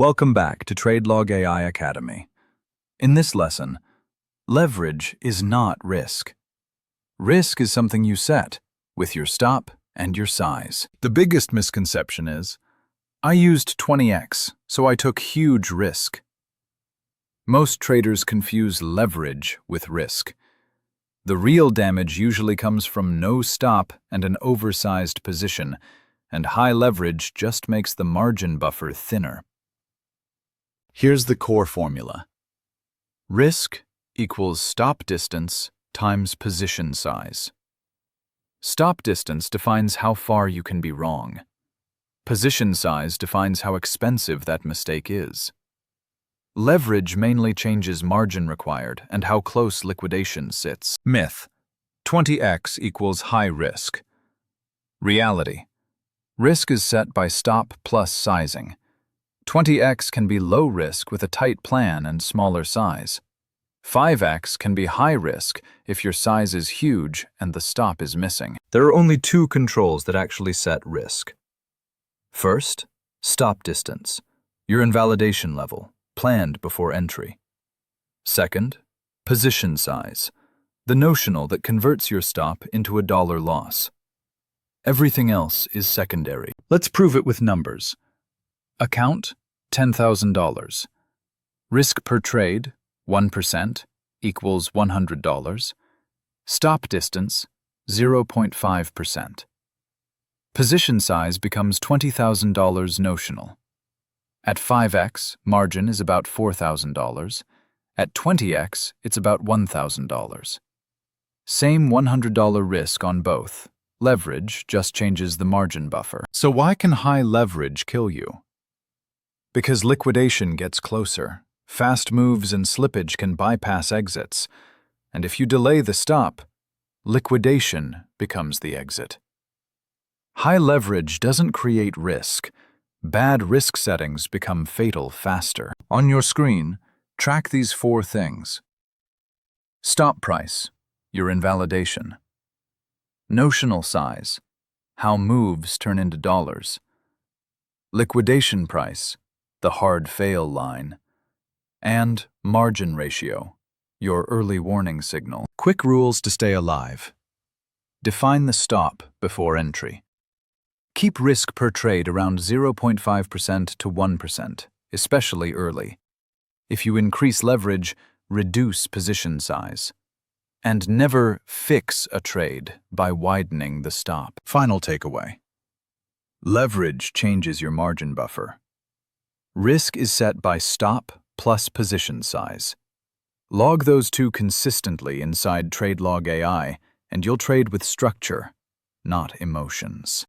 Welcome back to TradeLog AI Academy. In this lesson, leverage is not risk. Risk is something you set with your stop and your size. The biggest misconception is, I used 20x, so I took huge risk. Most traders confuse leverage with risk. The real damage usually comes from no stop and an oversized position, and high leverage just makes the margin buffer thinner. Here's the core formula. Risk equals stop distance times position size. Stop distance defines how far you can be wrong. Position size defines how expensive that mistake is. Leverage mainly changes margin required and how close liquidation sits. Myth: 20x equals high risk. Reality: risk is set by stop plus sizing. 20x can be low risk with a tight plan and smaller size. 5x can be high risk if your size is huge and the stop is missing. There are only two controls that actually set risk. First, stop distance, your invalidation level, planned before entry. Second, position size, the notional that converts your stop into a dollar loss. Everything else is secondary. Let's prove it with numbers. Account, $10,000. Risk per trade, 1%, equals $100. Stop distance, 0.5%. Position size becomes $20,000 notional. At 5x, margin is about $4,000. At 20x, it's about $1,000. Same $100 risk on both. Leverage just changes the margin buffer. So why can high leverage kill you? Because liquidation gets closer. Fast moves and slippage can bypass exits. And if you delay the stop, liquidation becomes the exit. High leverage doesn't create risk. Bad risk settings become fatal faster. On your screen, track these 4 things. Stop price, your invalidation. Notional size, how moves turn into dollars. Liquidation price, the hard fail line. And margin ratio, your early warning signal. Quick rules to stay alive. Define the stop before entry. Keep risk per trade around 0.5% to 1%, especially early. If you increase leverage, reduce position size. And never fix a trade by widening the stop. Final takeaway. Leverage changes your margin buffer. Risk is set by stop plus position size. Log those two consistently inside TradeLog AI, and you'll trade with structure, not emotions.